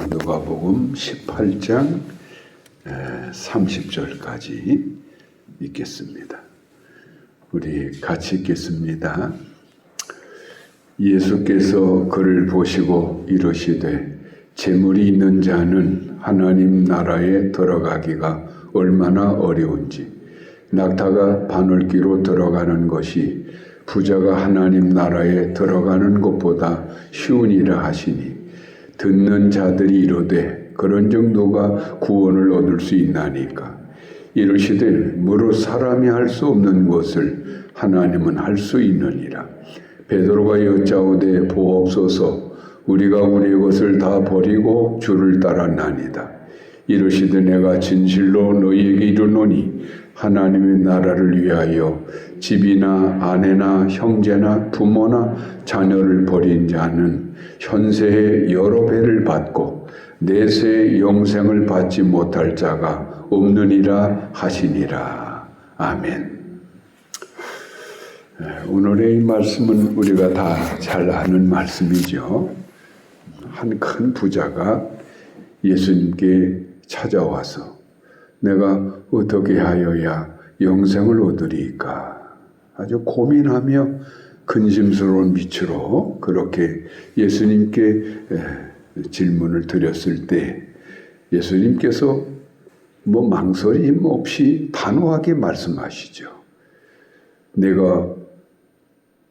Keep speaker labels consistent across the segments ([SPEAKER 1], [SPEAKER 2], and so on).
[SPEAKER 1] 누가복음 18장 30절까지 읽겠습니다. 우리 같이 읽겠습니다. 예수께서 그를 보시고 이르시되 재물이 있는 자는 하나님 나라에 들어가기가 얼마나 어려운지 낙타가 바늘귀로 들어가는 것이 부자가 하나님 나라에 들어가는 것보다 쉬우니라 하시니 듣는 자들이 이르되 그런즉 누가 구원을 얻을 수 있나니까 이르시되 무릇 사람이 할 수 없는 것을 하나님은 할 수 있느니라. 베드로가 여짜오되 보옵소서 우리가 우리의 것을 다 버리고 주를 따랐나이다. 이르시되 내가 진실로 너희에게 이르노니 하나님의 나라를 위하여 집이나 아내나 형제나 부모나 자녀를 버린 자는 현세에 여러 배를 받고 내세의 영생을 받지 못할 자가 없느니라 하시니라. 아멘. 오늘의 이 말씀은 우리가 다 잘 아는 말씀이죠. 한 큰 부자가 예수님께 찾아와서 내가 어떻게 하여야 영생을 얻으리까? 아주 고민하며 근심스러운 빛으로 그렇게 예수님께 질문을 드렸을 때 예수님께서 망설임 없이 단호하게 말씀하시죠. 내가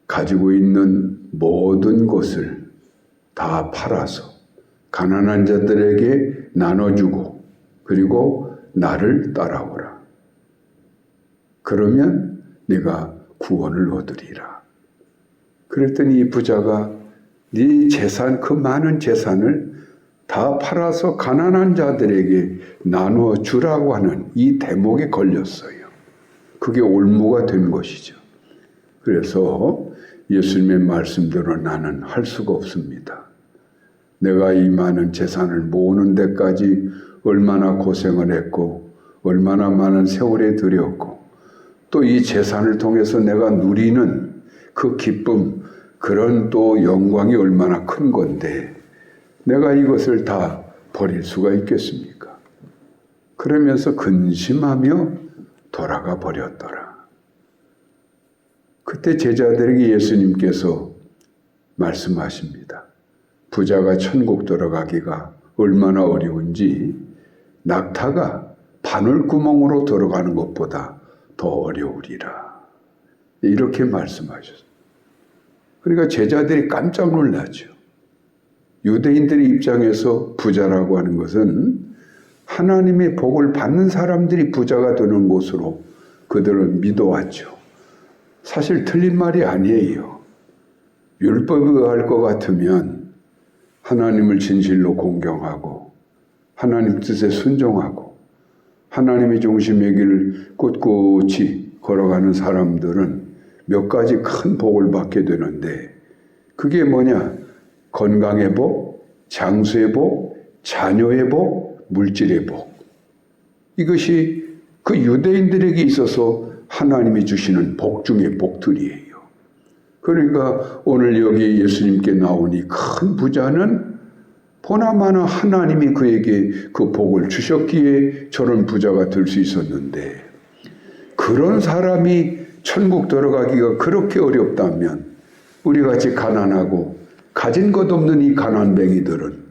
[SPEAKER 1] 가지고 있는 모든 것을 다 팔아서 가난한 자들에게 나눠주고 그리고 나를 따라오라. 그러면 네가 구원을 얻으리라. 그랬더니 이 부자가 네 재산, 그 많은 재산을 다 팔아서 가난한 자들에게 나누어 주라고 하는 이 대목에 걸렸어요. 그게 올무가 된 것이죠. 그래서 예수님의 말씀대로 나는 할 수가 없습니다. 내가 이 많은 재산을 모으는 데까지 얼마나 고생을 했고 얼마나 많은 세월에 들였고 또 이 재산을 통해서 내가 누리는 그 기쁨, 그런 또 영광이 얼마나 큰 건데 내가 이것을 다 버릴 수가 있겠습니까? 그러면서 근심하며 돌아가 버렸더라. 그때 제자들에게 예수님께서 말씀하십니다. 부자가 천국 들어가기가 얼마나 어려운지 낙타가 바늘구멍으로 들어가는 것보다 더 어려우리라. 이렇게 말씀하셨어요. 그러니까 제자들이 깜짝 놀라죠. 유대인들의 입장에서 부자라고 하는 것은 하나님의 복을 받는 사람들이 부자가 되는 것으로 그들은 믿어왔죠. 사실 틀린 말이 아니에요. 율법에 의할 것 같으면 하나님을 진실로 공경하고 하나님 뜻에 순종하고 하나님의 중심의 길을 꿋꿋이 걸어가는 사람들은 몇 가지 큰 복을 받게 되는데 그게 뭐냐? 건강의 복, 장수의 복, 자녀의 복, 물질의 복. 이것이 그 유대인들에게 있어서 하나님이 주시는 복 중의 복들이에요. 그러니까 오늘 여기 예수님께 나오니 큰 부자는 보나마나 하나님이 그에게 그 복을 주셨기에 저런 부자가 될 수 있었는데 그런 사람이 천국 들어가기가 그렇게 어렵다면 우리같이 가난하고 가진 것 없는 이 가난뱅이들은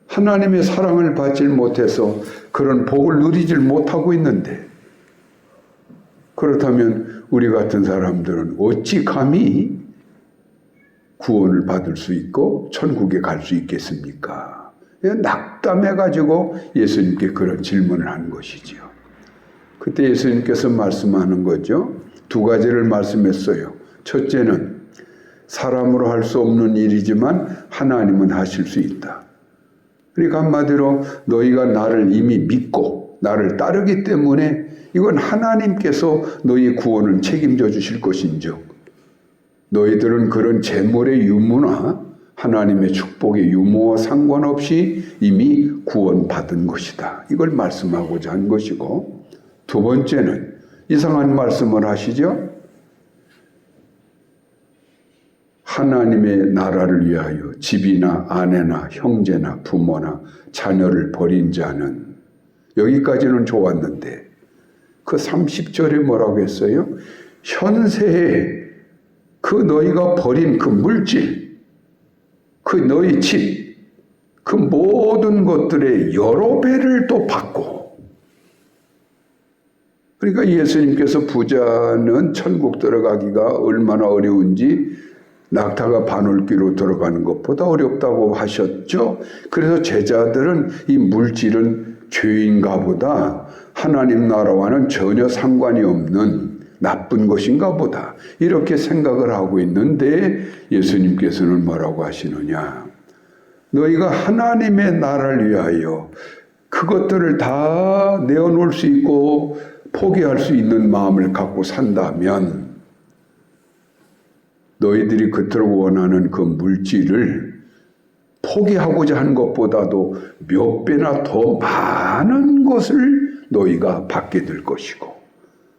[SPEAKER 1] 하나님의 사랑을 받질 못해서 그런 복을 누리질 못하고 있는데 그렇다면 우리 같은 사람들은 어찌 감히 구원을 받을 수 있고 천국에 갈 수 있겠습니까? 낙담해가지고 예수님께 그런 질문을 한 것이지요. 그때 예수님께서 말씀하는 거죠. 두 가지를 말씀했어요. 첫째는 사람으로 할 수 없는 일이지만 하나님은 하실 수 있다. 그러니까 한마디로 너희가 나를 이미 믿고 나를 따르기 때문에 이건 하나님께서 너희 구원을 책임져 주실 것인즉 너희들은 그런 재물의 유무나 하나님의 축복의 유무와 상관없이 이미 구원받은 것이다. 이걸 말씀하고자 한 것이고 두 번째는 이상한 말씀을 하시죠. 하나님의 나라를 위하여 집이나 아내나 형제나 부모나 자녀를 버린 자는, 여기까지는 좋았는데 그 30절에 뭐라고 했어요? 현세에 그 너희가 버린 그 물질, 그 너희 집, 그 모든 것들의 여러 배를 또 받고. 그러니까 예수님께서 부자는 천국 들어가기가 얼마나 어려운지 낙타가 바늘귀로 들어가는 것보다 어렵다고 하셨죠. 그래서 제자들은 이 물질은 죄인가 보다, 하나님 나라와는 전혀 상관이 없는 나쁜 것인가 보다, 이렇게 생각을 하고 있는데 예수님께서는 뭐라고 하시느냐? 너희가 하나님의 나라를 위하여 그것들을 다 내어놓을 수 있고 포기할 수 있는 마음을 갖고 산다면 너희들이 그토록 원하는 그 물질을 포기하고자 한 것보다도 몇 배나 더 많은 것을 너희가 받게 될 것이고,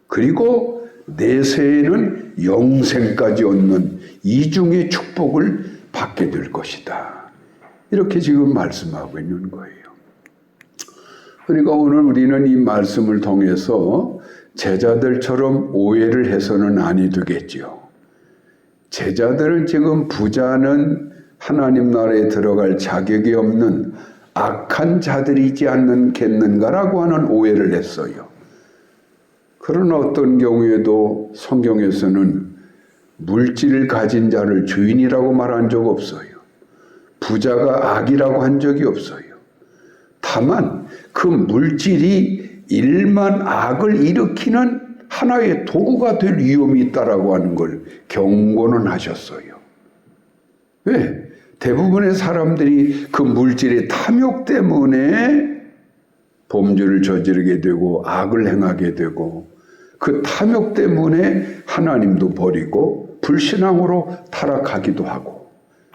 [SPEAKER 1] 그리고 내세에는 영생까지 얻는 이중의 축복을 받게 될 것이다. 이렇게 지금 말씀하고 있는 거예요. 그러니까 오늘 우리는 이 말씀을 통해서 제자들처럼 오해를 해서는 아니 되겠지요. 제자들은 지금 부자는 하나님 나라에 들어갈 자격이 없는 악한 자들이지 않겠는가라고 하는 오해를 했어요. 그러나 어떤 경우에도 성경에서는 물질을 가진 자를 주인이라고 말한 적 없어요. 부자가 악이라고 한 적이 없어요. 다만 그 물질이 일만 악을 일으키는 하나의 도구가 될 위험이 있다라고 하는 걸 경고는 하셨어요. 왜? 대부분의 사람들이 그 물질의 탐욕 때문에 범죄를 저지르게 되고 악을 행하게 되고, 그 탐욕 때문에 하나님도 버리고 불신앙으로 타락하기도 하고,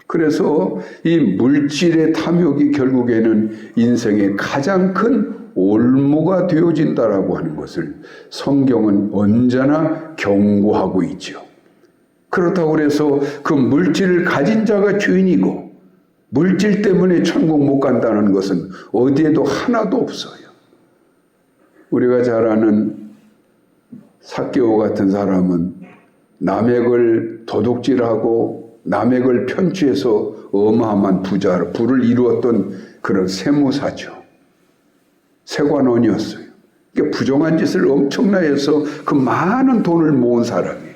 [SPEAKER 1] 그래서 이 물질의 탐욕이 결국에는 인생의 가장 큰 올무가 되어진다라고 하는 것을 성경은 언제나 경고하고 있죠. 그렇다고 해서 그 물질을 가진 자가 주인이고 물질 때문에 천국 못 간다는 것은 어디에도 하나도 없어요. 우리가 잘 아는 삭개오 같은 사람은 남의 걸 도둑질하고 남의 걸 편취해서 어마어마한 부를 이루었던 그런 세무사죠. 세관원이었어요. 그러니까 부정한 짓을 엄청나게 해서 그 많은 돈을 모은 사람이에요.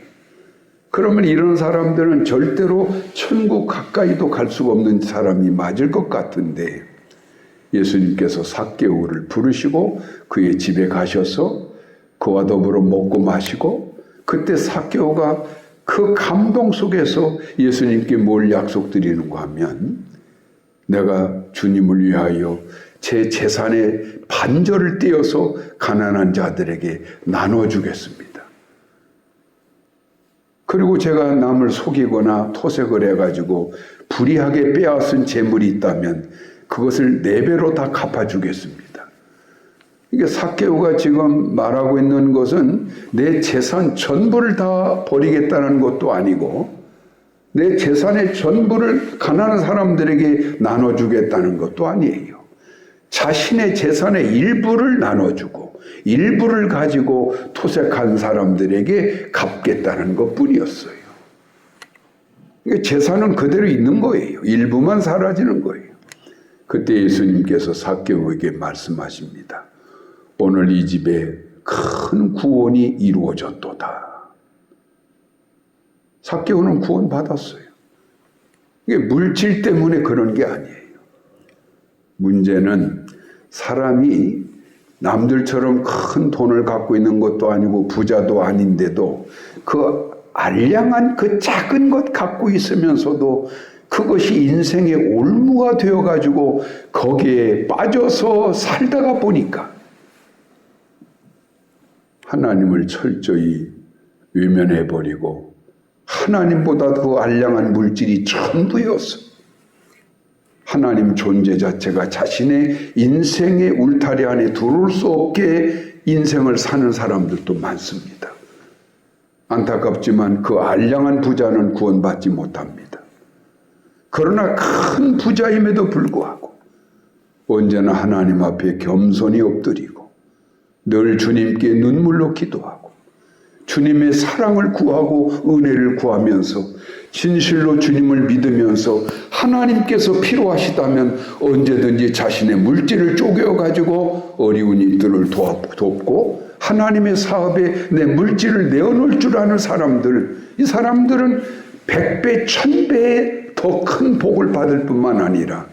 [SPEAKER 1] 그러면 이런 사람들은 절대로 천국 가까이도 갈 수가 없는 사람이 맞을 것 같은데, 예수님께서 삭개오를 부르시고 그의 집에 가셔서 그와 더불어 먹고 마시고, 그때 삭개오가 그 감동 속에서 예수님께 뭘 약속드리는가 하면, 내가 주님을 위하여 제 재산의 반절을 떼어서 가난한 자들에게 나눠주겠습니다. 그리고 제가 남을 속이거나 토색을 해가지고 불의하게 빼앗은 재물이 있다면 그것을 4배로 다 갚아주겠습니다. 이게 삭개오가 지금 말하고 있는 것은 내 재산 전부를 다 버리겠다는 것도 아니고, 내 재산의 전부를 가난한 사람들에게 나눠주겠다는 것도 아니에요. 자신의 재산의 일부를 나눠주고 일부를 가지고 토색한 사람들에게 갚겠다는 것뿐이었어요. 재산은 그대로 있는 거예요. 일부만 사라지는 거예요. 그때 예수님께서 삭개오에게 말씀하십니다. 오늘 이 집에 큰 구원이 이루어졌도다. 삭개오는 구원 받았어요. 이게 물질 때문에 그런 게 아니에요. 문제는 사람이 남들처럼 큰 돈을 갖고 있는 것도 아니고 부자도 아닌데도 그 알량한 그 작은 것 갖고 있으면서도 그것이 인생의 올무가 되어가지고 거기에 빠져서 살다가 보니까 하나님을 철저히 외면해버리고 하나님보다 그 알량한 물질이 전부였어. 하나님 존재 자체가 자신의 인생의 울타리 안에 들어올 수 없게 인생을 사는 사람들도 많습니다. 안타깝지만 그 알량한 부자는 구원받지 못합니다. 그러나 큰 부자임에도 불구하고 언제나 하나님 앞에 겸손히 엎드리고 늘 주님께 눈물로 기도하고 주님의 사랑을 구하고 은혜를 구하면서 진실로 주님을 믿으면서 하나님께서 필요하시다면 언제든지 자신의 물질을 쪼개어가지고 어려운 이들을 돕고 하나님의 사업에 내 물질을 내어놓을 줄 아는 사람들, 이 사람들은 100배, 1000배의 더 큰 복을 받을 뿐만 아니라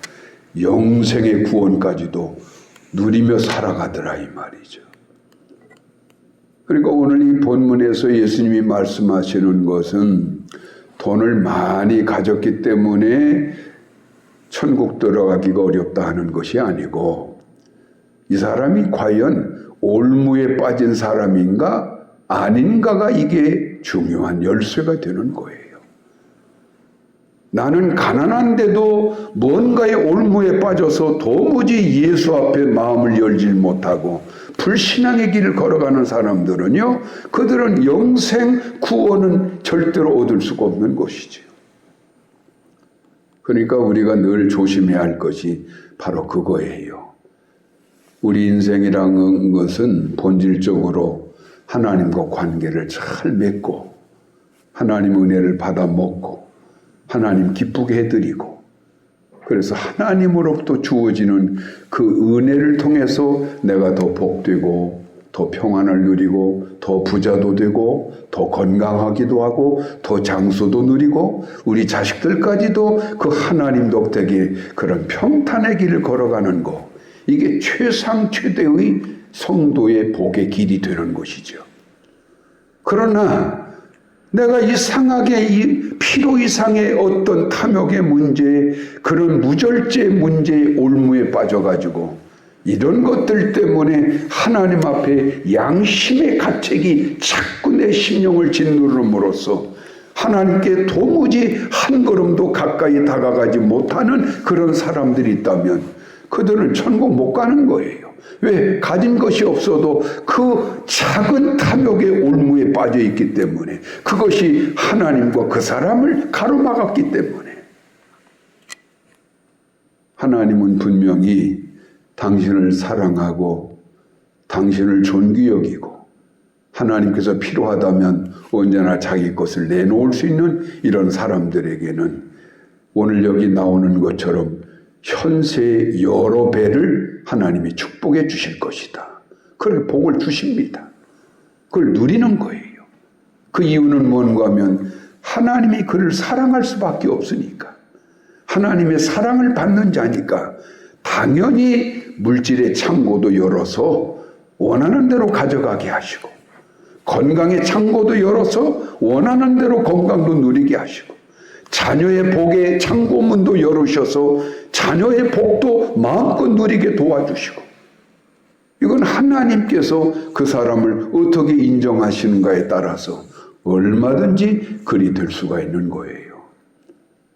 [SPEAKER 1] 영생의 구원까지도 누리며 살아가더라 이 말이죠. 그러니까 오늘 이 본문에서 예수님이 말씀하시는 것은 돈을 많이 가졌기 때문에 천국 들어가기가 어렵다 하는 것이 아니고 이 사람이 과연 올무에 빠진 사람인가 아닌가가 이게 중요한 열쇠가 되는 거예요. 나는 가난한데도 뭔가의 올무에 빠져서 도무지 예수 앞에 마음을 열지 못하고 불신앙의 길을 걸어가는 사람들은요, 그들은 영생 구원은 절대로 얻을 수가 없는 것이지요. 그러니까 우리가 늘 조심해야 할 것이 바로 그거예요. 우리 인생이라는 것은 본질적으로 하나님과 관계를 잘 맺고 하나님 은혜를 받아 먹고 하나님 기쁘게 해드리고 그래서 하나님으로부터 주어지는 그 은혜를 통해서 내가 더 복되고 더 평안을 누리고 더 부자도 되고 더 건강하기도 하고 더 장수도 누리고 우리 자식들까지도 그 하나님 덕택에 그런 평탄의 길을 걸어가는 거, 이게 최상 최대의 성도의 복의 길이 되는 것이죠. 그러나 내가 이상하게 이 필요 이상의 어떤 탐욕의 문제, 그런 무절제 문제의 올무에 빠져가지고 이런 것들 때문에 하나님 앞에 양심의 가책이 자꾸 내 심령을 짓누름으로써 하나님께 도무지 한 걸음도 가까이 다가가지 못하는 그런 사람들이 있다면 그들은 천국 못 가는 거예요. 왜? 가진 것이 없어도 그 작은 탐욕의 올무에 빠져 있기 때문에, 그것이 하나님과 그 사람을 가로막았기 때문에. 하나님은 분명히 당신을 사랑하고 당신을 존귀 여기고 하나님께서 필요하다면 언제나 자기 것을 내놓을 수 있는 이런 사람들에게는 오늘 여기 나오는 것처럼 현세의 여러 배를 하나님이 축복해 주실 것이다. 그렇게 복을 주십니다. 그걸 누리는 거예요. 그 이유는 뭔가 하면 하나님이 그를 사랑할 수밖에 없으니까. 하나님의 사랑을 받는 자니까 당연히 물질의 창고도 열어서 원하는 대로 가져가게 하시고 건강의 창고도 열어서 원하는 대로 건강도 누리게 하시고 자녀의 복의 창고문도 열으셔서 자녀의 복도 마음껏 누리게 도와주시고, 이건 하나님께서 그 사람을 어떻게 인정하시는가에 따라서 얼마든지 그리 될 수가 있는 거예요.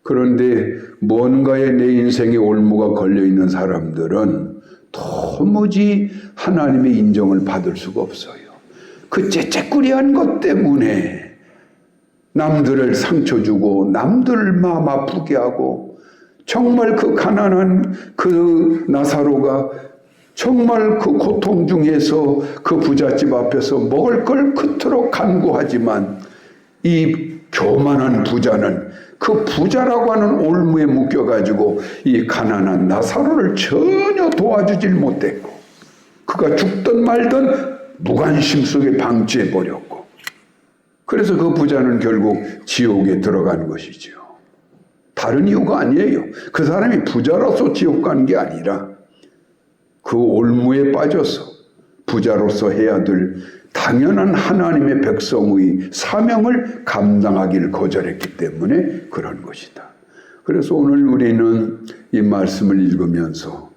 [SPEAKER 1] 그런데 뭔가에 내 인생의 올무가 걸려있는 사람들은 도무지 하나님의 인정을 받을 수가 없어요. 그 째째꾸리한 것 때문에 남들을 상처 주고 남들을 마음 아프게 하고, 정말 그 가난한 그 나사로가 정말 그 고통 중에서 그 부잣집 앞에서 먹을 걸 그토록 간구하지만 이 교만한 부자는 그 부자라고 하는 올무에 묶여가지고 이 가난한 나사로를 전혀 도와주질 못했고, 그가 죽든 말든 무관심 속에 방치해버렸고, 그래서 그 부자는 결국 지옥에 들어간 것이죠. 다른 이유가 아니에요. 그 사람이 부자로서 지옥 간 게 아니라 그 올무에 빠져서 부자로서 해야 될 당연한 하나님의 백성의 사명을 감당하기를 거절했기 때문에 그런 것이다. 그래서 오늘 우리는 이 말씀을 읽으면서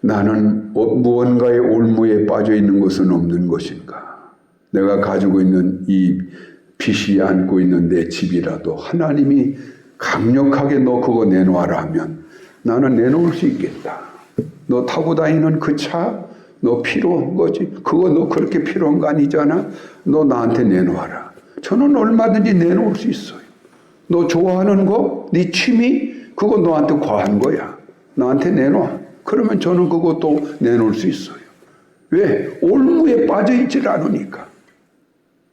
[SPEAKER 1] 나는 무언가의 올무에 빠져 있는 것은 없는 것인가? 내가 가지고 있는 이 빚이 안고 있는 내 집이라도 하나님이 강력하게 너 그거 내놓아라 하면 나는 내놓을 수 있겠다. 너 타고 다니는 그 차, 너 필요한 거지? 그거 너 그렇게 필요한 거 아니잖아? 너 나한테 내놓아라. 저는 얼마든지 내놓을 수 있어요. 너 좋아하는 거, 네 취미, 그거 너한테 과한 거야. 나한테 내놔. 그러면 저는 그것도 내놓을 수 있어요. 왜? 올무에 빠져 있질 않으니까.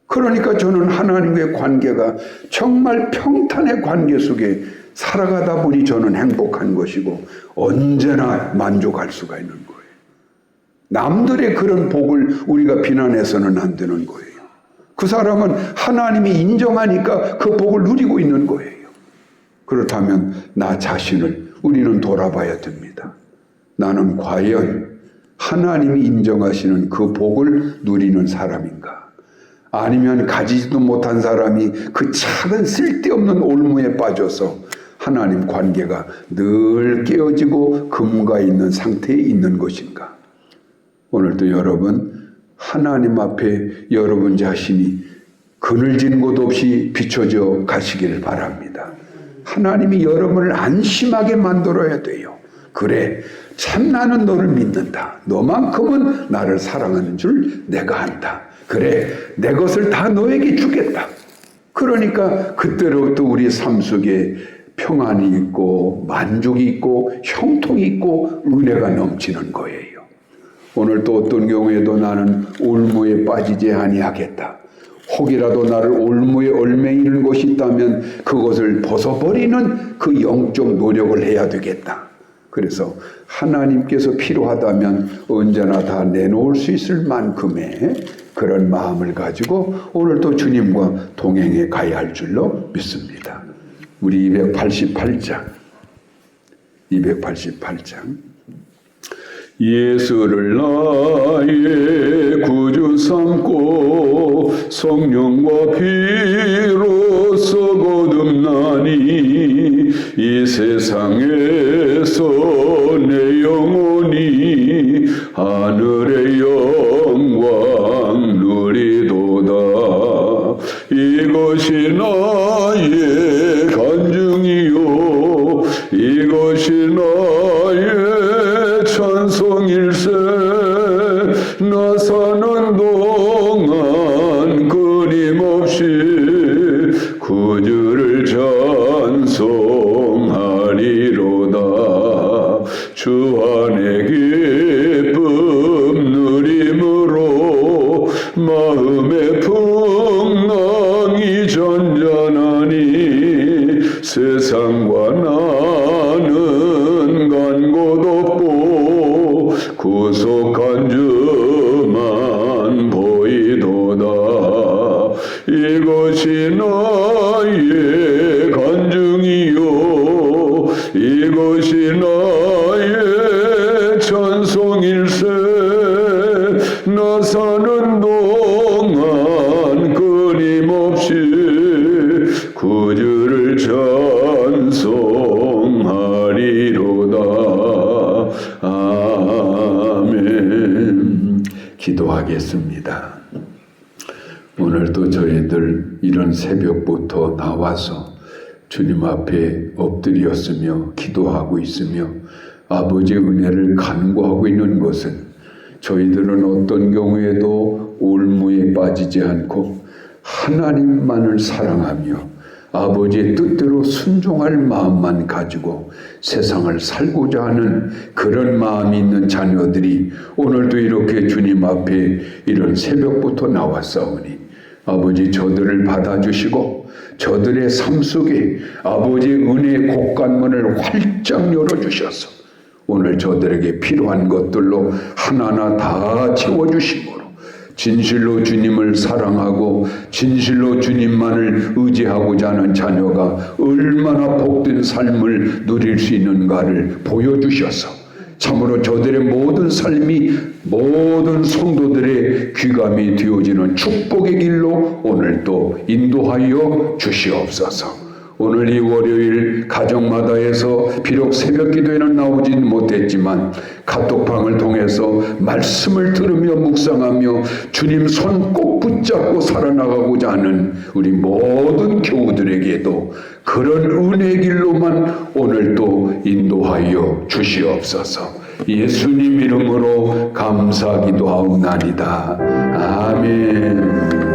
[SPEAKER 1] 그러니까 저는 하나님과의 관계가 정말 평탄의 관계 속에 살아가다 보니 저는 행복한 것이고 언제나 만족할 수가 있는 거예요. 남들의 그런 복을 우리가 비난해서는 안 되는 거예요. 그 사람은 하나님이 인정하니까 그 복을 누리고 있는 거예요. 그렇다면 나 자신을 우리는 돌아봐야 됩니다. 나는 과연 하나님이 인정하시는 그 복을 누리는 사람인가? 아니면 가지지도 못한 사람이 그 작은 쓸데없는 올무에 빠져서 하나님 관계가 늘 깨어지고 금가 있는 상태에 있는 것인가? 오늘도 여러분 하나님 앞에 여러분 자신이 그늘진 곳 없이 비춰져 가시기를 바랍니다. 하나님이 여러분을 안심하게 만들어야 돼요. 그래, 참 나는 너를 믿는다. 너만큼은 나를 사랑하는 줄 내가 안다. 그래, 내 것을 다 너에게 주겠다. 그러니까 그때로부터 우리 삶 속에 평안이 있고 만족이 있고 형통이 있고 은혜가 넘치는 거예요. 오늘 또 어떤 경우에도 나는 올무에 빠지지 아니하겠다. 혹이라도 나를 올무에 얽매이는 것이 있다면 그것을 벗어버리는 그 영적 노력을 해야 되겠다. 그래서 하나님께서 필요하다면 언제나 다 내놓을 수 있을 만큼의 그런 마음을 가지고 오늘도 주님과 동행해 가야 할 줄로 믿습니다. 우리 288장 예수를 나의 구주 삼고 성령과 피로써 거듭나니 이 세상에서 내 영혼이 하늘의 영광 누리도다. 이것이 나의 간증이요 이것이 나의 찬송일세. 나 사는 동안 끊임없이 구주를 찬송하리로다. 주 안의 기쁨 누림으로 마음의 풍랑이 전전하니 세상과 나는 간 곳 없고 구속한 주만 보이도다. 이것이 나의 간증이요 이것이 나의 찬송일세. 나 사는 동안 끊임없이 구주를 찬송하리로다. 아멘. 기도하겠습니다. 오늘도 저희들 이런 새벽부터 나와서 주님 앞에 엎드렸으며 기도하고 있으며 아버지의 은혜를 간구하고 있는 것은 저희들은 어떤 경우에도 올무에 빠지지 않고 하나님만을 사랑하며 아버지의 뜻대로 순종할 마음만 가지고 세상을 살고자 하는 그런 마음이 있는 자녀들이 오늘도 이렇게 주님 앞에 이런 새벽부터 나왔사오니 아버지 저들을 받아주시고 저들의 삶 속에 아버지의 은혜의 곳간문을 활짝 열어주셔서 오늘 저들에게 필요한 것들로 하나하나 다 채워주심으로 진실로 주님을 사랑하고 진실로 주님만을 의지하고자 하는 자녀가 얼마나 복된 삶을 누릴 수 있는가를 보여주셔서 참으로 저들의 모든 삶이 모든 성도들의 귀감이 되어지는 축복의 길로 오늘도 인도하여 주시옵소서. 오늘 이 월요일 가정마다에서 비록 새벽 기도에는 나오진 못했지만 카톡방을 통해서 말씀을 들으며 묵상하며 주님 손 꼭 붙잡고 살아나가고자 하는 우리 모든 교우들에게도 그런 은혜의 길로만 오늘도 인도하여 주시옵소서. 예수님 이름으로 감사 기도하옵나이다. 아멘.